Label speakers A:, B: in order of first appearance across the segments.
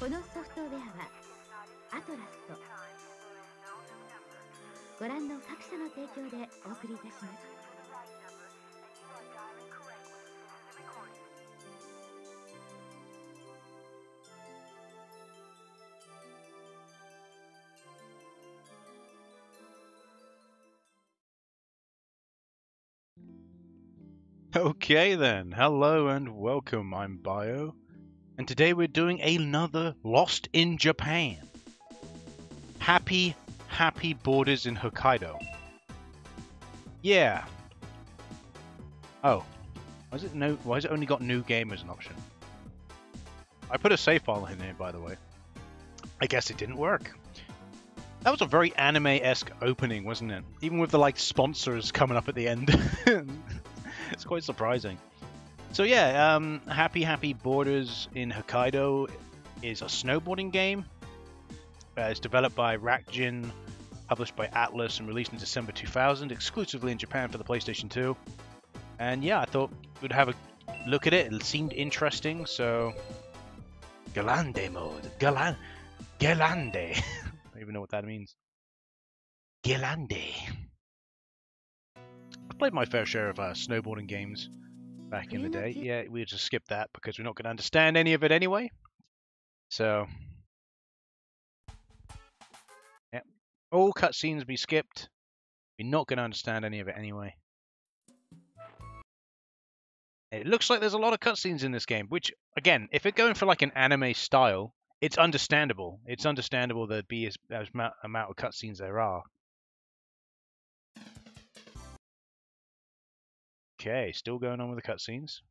A: このソフトウェアはアトラスとご覧の各社の提供でお送りいたします。
B: Okay then, hello and welcome, I'm Bio, and today we're doing another Lost in Japan. Happy borders in Hokkaido. Yeah. Oh, why has it only got new game as an option? I put a save file in here, by the way. I guess it didn't work. That was a very anime-esque opening, wasn't it? Even with the like sponsors coming up at the end. It's quite surprising. So yeah, Happy Borders in Hokkaido is a snowboarding game. It's developed by Racjin, published by Atlus, and released in December 2000, exclusively in Japan for the PlayStation 2. And yeah, I thought we'd have a look at it. It seemed interesting, so... Galande mode. Galande. I don't even know what that means. Galande. I played my fair share of snowboarding games back in the day. Yeah, we just skip that because we're not going to understand any of it anyway. So, yeah, all cutscenes be skipped. We're not going to understand any of it anyway. It looks like there's a lot of cutscenes in this game, which, again, if it's going for like an anime style, it's understandable. It's understandable there'd be as amount of cutscenes there are. Okay, still going on with the cutscenes.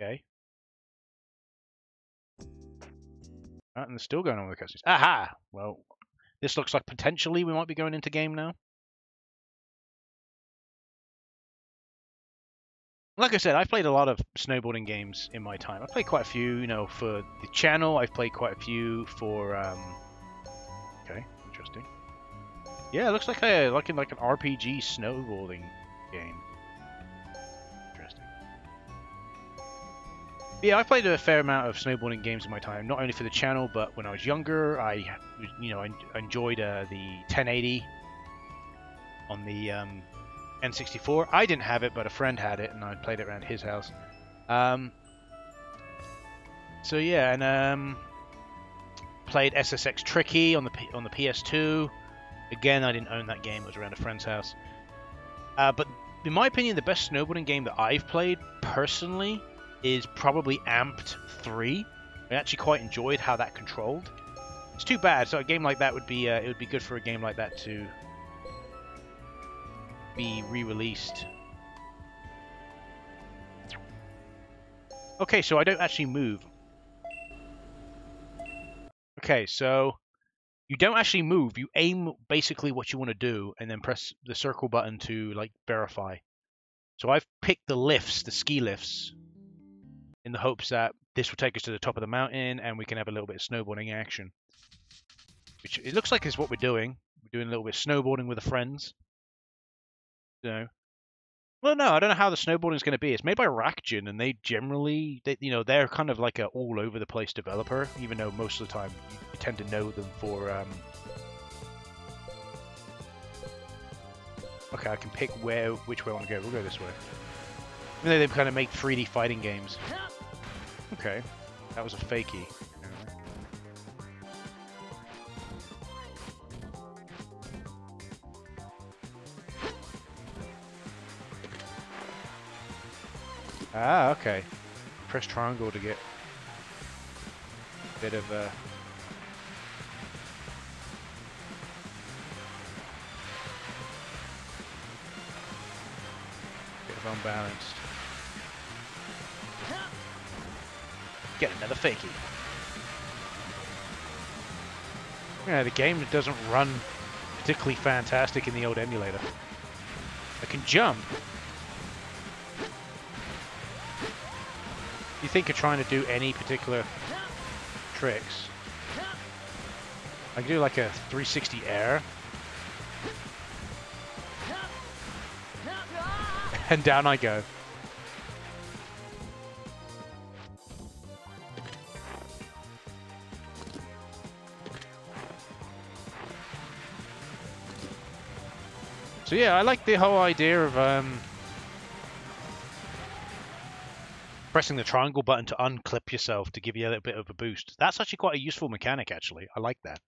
B: Okay. And they're still going on with the cutscenes. Aha! Well, this looks like potentially we might be going into game now. Like I said, I've played a lot of snowboarding games in my time. I've played quite a few, you know, for the channel. I've played quite a few for, Okay, interesting. Yeah, it looks like an RPG snowboarding game. Yeah, I played a fair amount of snowboarding games in my time, not only for the channel, but when I was younger, I enjoyed the 1080 on the N64. I didn't have it, but a friend had it, and I played it around his house. So yeah, and played SSX Tricky on the PS2. Again, I didn't own that game; it was around a friend's house. But in my opinion, the best snowboarding game that I've played personally is probably Amped 3. I actually quite enjoyed how that controlled. It's too bad. So a game like that would be it would be good for a game like that to be re-released. Okay, so I don't actually move. Okay, so you don't actually move. You aim basically what you want to do, and then press the circle button to like verify. So I've picked the lifts, the ski lifts, in the hopes that this will take us to the top of the mountain and we can have a little bit of snowboarding action. Which it looks like is what we're doing. We're doing a little bit of snowboarding with the friends. So, well, no, I don't know how the snowboarding is going to be. It's made by Racjin, and they generally, they're kind of like a all over the place developer, even though most of the time you tend to know them for. Okay, I can pick which way I want to go. We'll go this way. Even though they kind of make 3D fighting games. Okay, that was a fakie. Ah, okay. Press triangle to get a bit of bit of unbalanced. Get another fakie. Yeah, the game doesn't run particularly fantastic in the old emulator. I can jump. You think of trying to do any particular tricks. I can do like a 360 air. And down I go. So yeah, I like the whole idea of pressing the triangle button to unclip yourself to give you a little bit of a boost. That's actually quite a useful mechanic, actually. I like that.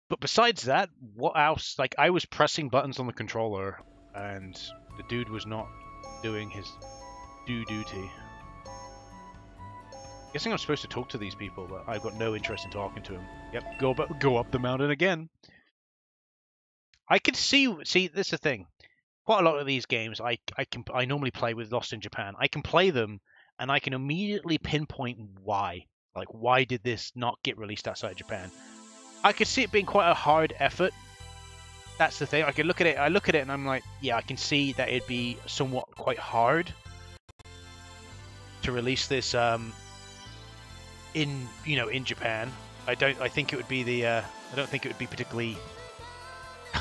B: But besides that, what else? Like, I was pressing buttons on the controller, and the dude was not doing his duty. Guessing I'm supposed to talk to these people, but I've got no interest in talking to them. Yep, go up the mountain again. I could see this is the thing. Quite a lot of these games I normally play with Lost in Japan. I can play them and I can immediately pinpoint why. Like, why did this not get released outside Japan? I could see it being quite a hard effort. That's the thing. I look at it and I'm like, yeah, I can see that it'd be somewhat quite hard to release this in Japan. I don't think it would be particularly.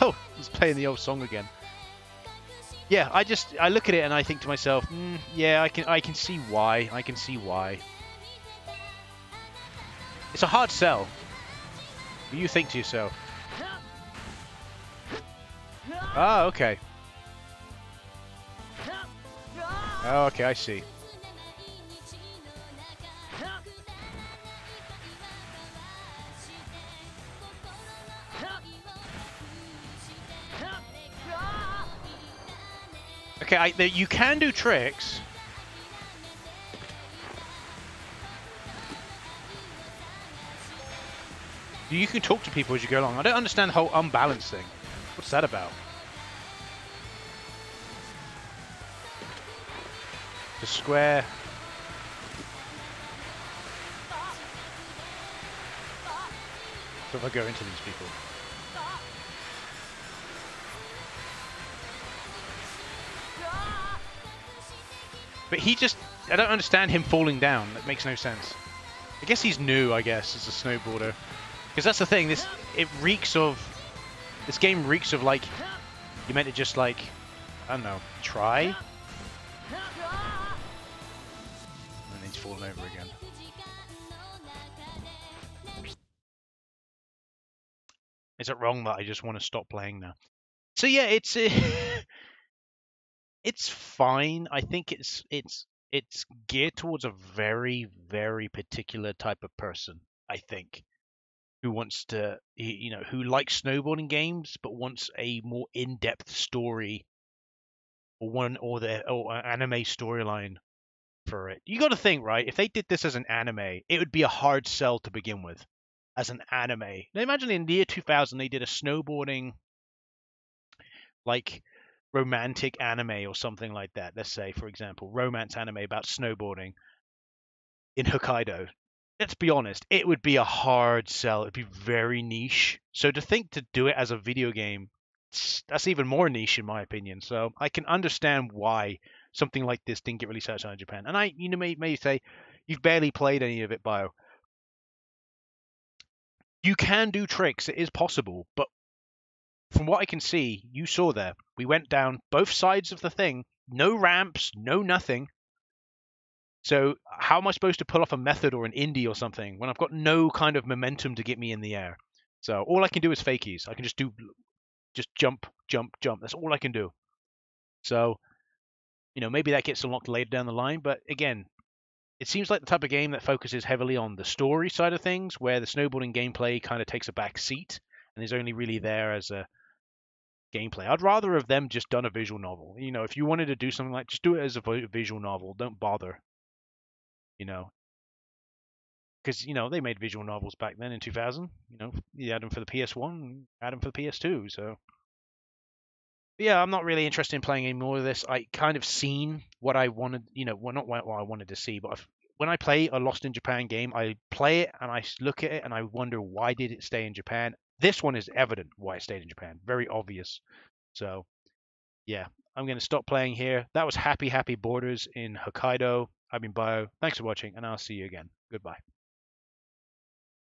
B: Oh, he's playing the old song again. Yeah, I look at it and I think to myself, yeah, I can see why. I can see why. It's a hard sell. But you think to yourself. Ah, okay. Oh, okay, I see. Okay, you can do tricks. You can talk to people as you go along. I don't understand the whole unbalanced thing. What's that about? The square. So if I go into these people. But I don't understand him falling down. That makes no sense. I guess he's new, I guess, as a snowboarder. Because that's the thing, this game reeks of, like, you meant to just, like, I don't know, try? And then he's falling over again. Is it wrong that I just want to stop playing now? So yeah, it's it's fine. I think it's geared towards a very, very particular type of person, I think. Who wants to, who likes snowboarding games but wants a more in-depth story or anime storyline for it. You got to think, right? If they did this as an anime, it would be a hard sell to begin with. As an anime, now imagine in the year 2000 they did a snowboarding, like, romantic anime or something like that. Let's say, for example, romance anime about snowboarding in Hokkaido. Let's be honest, it would be a hard sell. It'd be very niche. So to think to do it as a video game, that's even more niche in my opinion. So I can understand why something like this didn't get released outside of Japan. And you may say, you've barely played any of it, Bio. You can do tricks. It is possible. But from what I can see, you saw there, we went down both sides of the thing. No ramps, no nothing. So how am I supposed to pull off a method or an indie or something when I've got no kind of momentum to get me in the air? So all I can do is fakies. I can just jump, jump, jump. That's all I can do. So, maybe that gets unlocked later down the line. But again, it seems like the type of game that focuses heavily on the story side of things, where the snowboarding gameplay kind of takes a back seat and is only really there as a gameplay. I'd rather have them just done a visual novel. If you wanted to do something like, just do it as a visual novel. Don't bother. Because they made visual novels back then in 2000. You had them for the PS1, had them for the PS2. So yeah, I'm not really interested in playing any more of this. I kind of seen what I wanted. Well, not what I wanted to see, but when I play a Lost in Japan game, I play it and I look at it and I wonder, why did it stay in Japan? This one is evident why it stayed in Japan. Very obvious. So yeah, I'm going to stop playing here. That was Happy Borders in Hokkaido. I've been Bio. Thanks for watching, and I'll see you again. Goodbye.